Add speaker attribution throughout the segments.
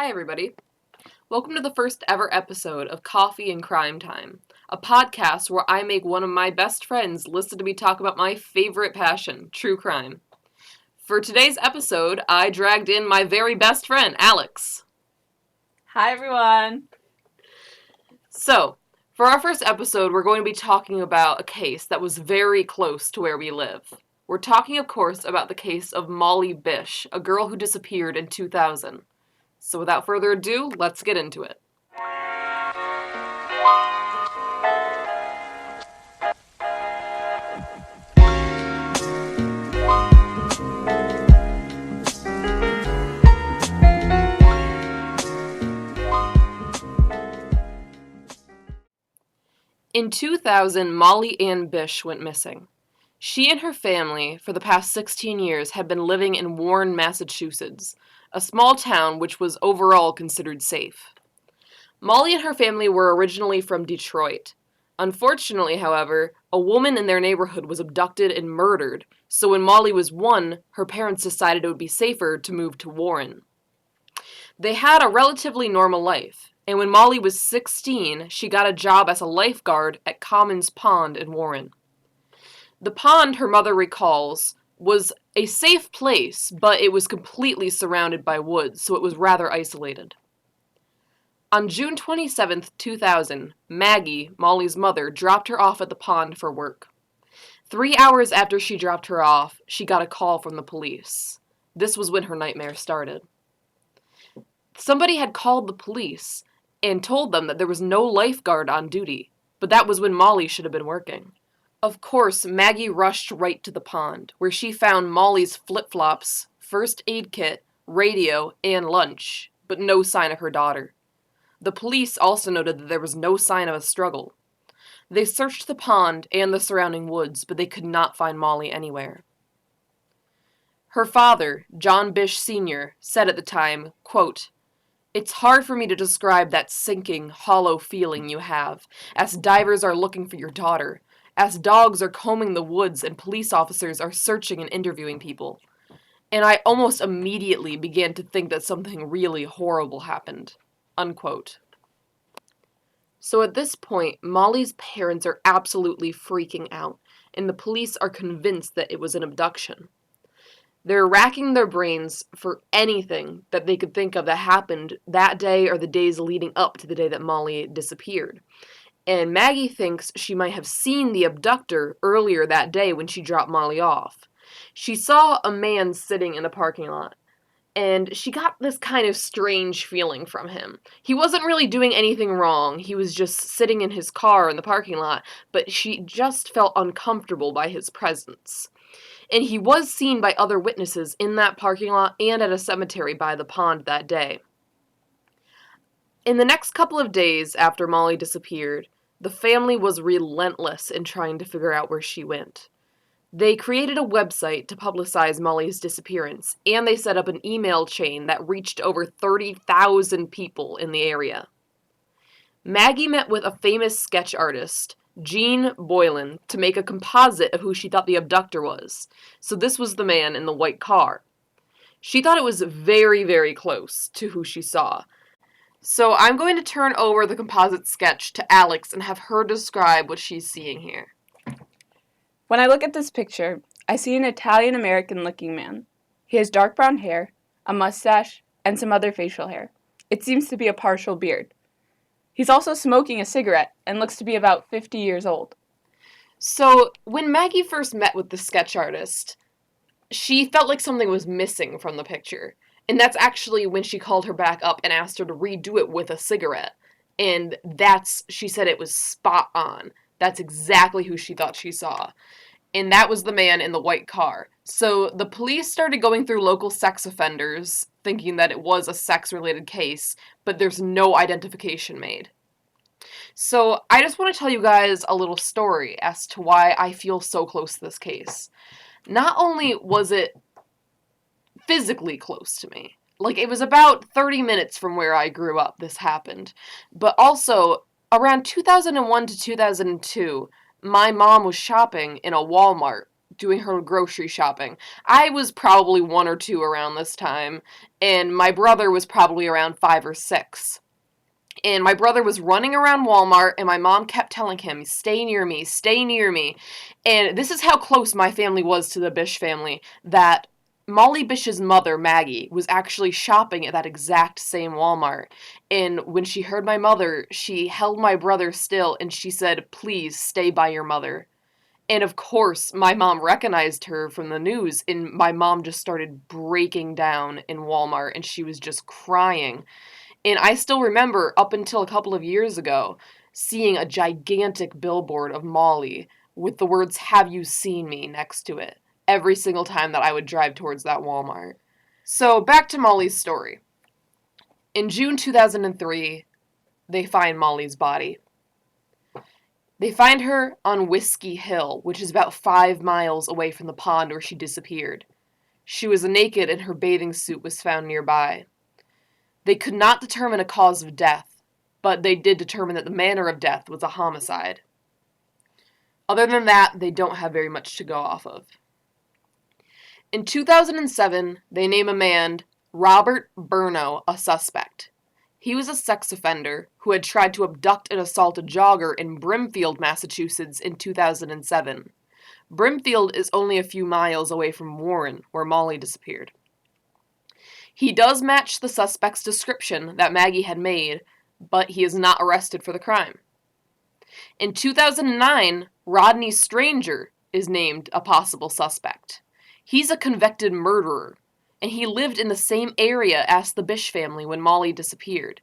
Speaker 1: Hi, everybody. Welcome to the first ever episode of Coffee and Crime Time, a podcast where I make one of my best friends listen to me talk about my favorite passion, true crime. For today's episode, I dragged in my very best friend, Alex.
Speaker 2: Hi, everyone.
Speaker 1: So, for our first episode, we're going to be talking about a case that was very close to where we live. We're talking, of course, about the case of Molly Bish, a girl who disappeared in 2000. So without further ado, let's get into it. In 2000, Molly Anne Bish went missing. She and her family, for the past 16 years, had been living in Warren, Massachusetts, a small town which was overall considered safe. Molly and her family were originally from Detroit. Unfortunately, however, a woman in their neighborhood was abducted and murdered, so when Molly was 1, her parents decided it would be safer to move to Warren. They had a relatively normal life, and when Molly was 16, she got a job as a lifeguard at Commons Pond in Warren. The pond, her mother recalls, was a safe place, but it was completely surrounded by woods, so it was rather isolated. On June 27, 2000, Maggie, Molly's mother, dropped her off at the pond for work. 3 hours after she dropped her off, she got a call from the police. This was when her nightmare started. Somebody had called the police and told them that there was no lifeguard on duty, but that was when Molly should have been working. Of course, Maggie rushed right to the pond, where she found Molly's flip-flops, first aid kit, radio, and lunch, but no sign of her daughter. The police also noted that there was no sign of a struggle. They searched the pond and the surrounding woods, but they could not find Molly anywhere. Her father, John Bish Sr., said at the time, quote, "It's hard for me to describe that sinking, hollow feeling you have, as divers are looking for your daughter, as dogs are combing the woods and police officers are searching and interviewing people. And I almost immediately began to think that something really horrible happened." Unquote. So at this point, Molly's parents are absolutely freaking out, and the police are convinced that it was an abduction. They're racking their brains for anything that they could think of that happened that day or the days leading up to the day that Molly disappeared. And Maggie thinks she might have seen the abductor earlier that day when she dropped Molly off. She saw a man sitting in the parking lot, and she got this kind of strange feeling from him. He wasn't really doing anything wrong. He was just sitting in his car in the parking lot, but she just felt uncomfortable by his presence. And he was seen by other witnesses in that parking lot and at a cemetery by the pond that day. In the next couple of days after Molly disappeared, the family was relentless in trying to figure out where she went. They created a website to publicize Molly's disappearance, and they set up an email chain that reached over 30,000 people in the area. Maggie met with a famous sketch artist, Jean Boylan, to make a composite of who she thought the abductor was. So this was the man in the white car. She thought it was very, very close to who she saw. So I'm going to turn over the composite sketch to Alex and have her describe what she's seeing here.
Speaker 2: When I look at this picture, I see an Italian-American looking man. He has dark brown hair, a mustache, and some other facial hair. It seems to be a partial beard. He's also smoking a cigarette and looks to be about 50 years old.
Speaker 1: So when Maggie first met with the sketch artist, she felt like something was missing from the picture. And that's actually when she called her back up and asked her to redo it with a cigarette. And she said it was spot on. That's exactly who she thought she saw. And that was the man in the white car. So the police started going through local sex offenders, thinking that it was a sex-related case, but there's no identification made. So I just want to tell you guys a little story as to why I feel so close to this case. Not only was it physically close to me, like it was about 30 minutes from where I grew up this happened, but also around 2001 to 2002, my mom was shopping in a Walmart doing her grocery shopping. I was probably 1 or 2 around this time, and my brother was probably around 5 or 6. And my brother was running around Walmart, and my mom kept telling him, stay near me, stay near me. And this is how close my family was to the Bish family, that Molly Bish's mother, Maggie, was actually shopping at that exact same Walmart. And when she heard my mother, she held my brother still, and she said, please stay by your mother. And of course, my mom recognized her from the news, and my mom just started breaking down in Walmart, and she was just crying. And I still remember, up until a couple of years ago, seeing a gigantic billboard of Molly with the words, have you seen me, next to it, every single time that I would drive towards that Walmart. So, back to Molly's story. In June 2003, they find Molly's body. They find her on Whiskey Hill, which is about 5 miles away from the pond where she disappeared. She was naked and her bathing suit was found nearby. They could not determine a cause of death, but they did determine that the manner of death was a homicide. Other than that, they don't have very much to go off of. In 2007, they name a man, Robert Burno, a suspect. He was a sex offender who had tried to abduct and assault a jogger in Brimfield, Massachusetts in 2007. Brimfield is only a few miles away from Warren, where Molly disappeared. He does match the suspect's description that Maggie had made, but he is not arrested for the crime. In 2009, Rodney Stranger is named a possible suspect. He's a convicted murderer, and he lived in the same area as the Bish family when Molly disappeared.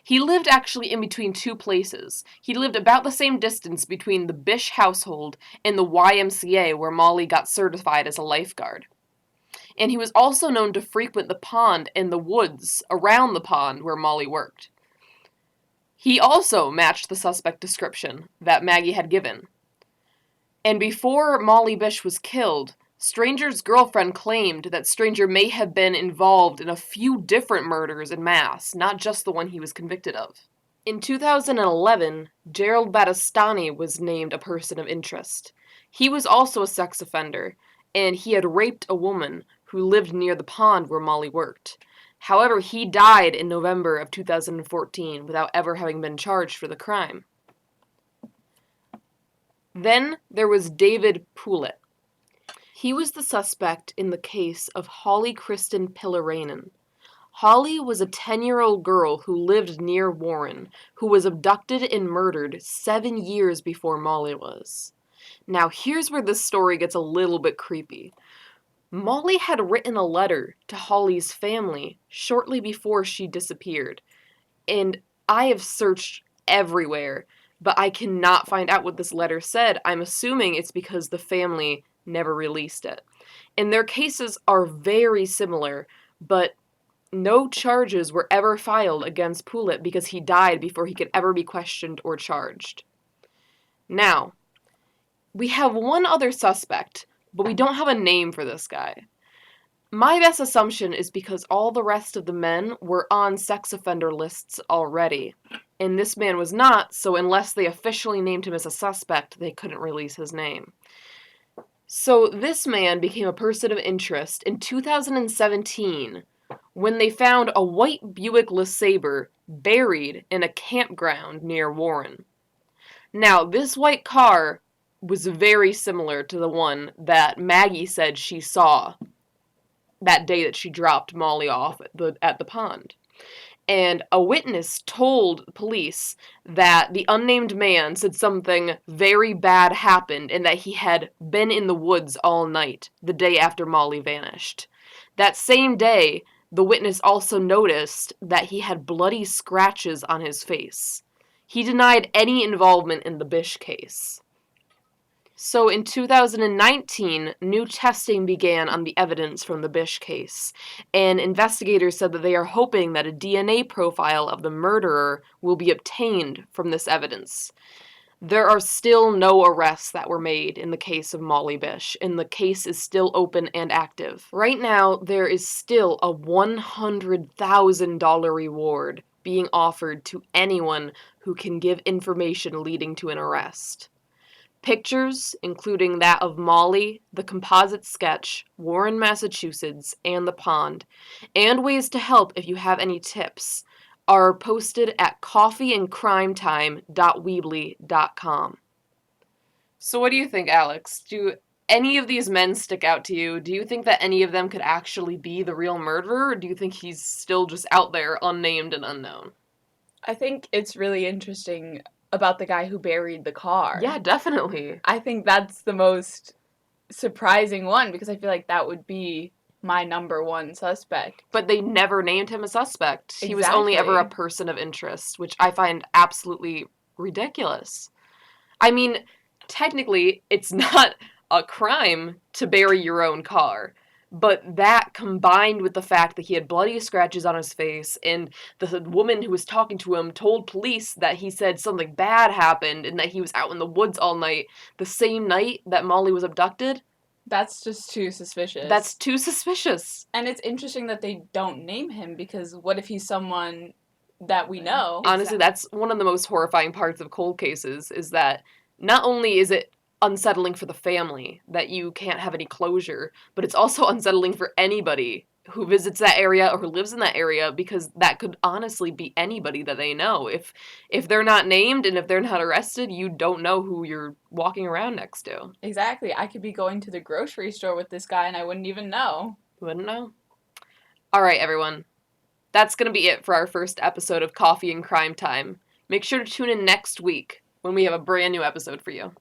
Speaker 1: He lived actually in between 2 places. He lived about the same distance between the Bish household and the YMCA where Molly got certified as a lifeguard. And he was also known to frequent the pond and the woods around the pond where Molly worked. He also matched the suspect description that Maggie had given. And before Molly Bish was killed, Stranger's girlfriend claimed that Stranger may have been involved in a few different murders en masse, not just the one he was convicted of. In 2011, Gerald Battistani was named a person of interest. He was also a sex offender, and he had raped a woman who lived near the pond where Molly worked. However, he died in November of 2014 without ever having been charged for the crime. Then there was David Poulet. He was the suspect in the case of Holly Kristen Pillarainen. Holly was a 10-year-old girl who lived near Warren, who was abducted and murdered 7 years before Molly was. Now, here's where this story gets a little bit creepy. Molly had written a letter to Holly's family shortly before she disappeared, and I have searched everywhere, but I cannot find out what this letter said. I'm assuming it's because the family never released it. And their cases are very similar, but no charges were ever filed against Poulet because he died before he could ever be questioned or charged. Now, we have one other suspect, but we don't have a name for this guy. My best assumption is because all the rest of the men were on sex offender lists already, and this man was not, so unless they officially named him as a suspect, they couldn't release his name. So this man became a person of interest in 2017 when they found a white Buick LeSabre buried in a campground near Warren. Now, this white car was very similar to the one that Maggie said she saw that day that she dropped Molly off at the pond. And a witness told police that the unnamed man said something very bad happened and that he had been in the woods all night, the day after Molly vanished. That same day, the witness also noticed that he had bloody scratches on his face. He denied any involvement in the Bish case. So in 2019, new testing began on the evidence from the Bish case, and investigators said that they are hoping that a DNA profile of the murderer will be obtained from this evidence. There are still no arrests that were made in the case of Molly Bish, and the case is still open and active. Right now, there is still a $100,000 reward being offered to anyone who can give information leading to an arrest. Pictures, including that of Molly, the composite sketch, Warren, Massachusetts, and the pond, and ways to help if you have any tips, are posted at coffeeandcrimetime.weebly.com. So what do you think, Alex? Do any of these men stick out to you? Do you think that any of them could actually be the real murderer, or do you think he's still just out there, unnamed and unknown?
Speaker 2: I think it's really interesting about the guy who buried the car.
Speaker 1: Yeah, definitely.
Speaker 2: I think that's the most surprising one because I feel like that would be my number one suspect.
Speaker 1: But they never named him a suspect. He was only ever a
Speaker 2: Exactly.
Speaker 1: person of interest, which I find absolutely ridiculous. I mean, technically, it's not a crime to bury your own car. But that combined with the fact that he had bloody scratches on his face, and the woman who was talking to him told police that he said something bad happened and that he was out in the woods all night, the same night that Molly was abducted,
Speaker 2: That's just too suspicious.
Speaker 1: that's too suspicious.
Speaker 2: And it's interesting that they don't name him because what if he's someone that we know?
Speaker 1: Honestly, that's one of the most horrifying parts of cold cases is that not only is it unsettling for the family that you can't have any closure, but it's also unsettling for anybody who visits that area or who lives in that area because that could honestly be anybody that they know. If they're not named and if they're not arrested, you don't know who you're walking around next to.
Speaker 2: Exactly. I could be going to the grocery store with this guy and I wouldn't even know.
Speaker 1: You wouldn't know. All right, everyone. That's going to be it for our first episode of Coffee and Crime Time. Make sure to tune in next week when we have a brand new episode for you.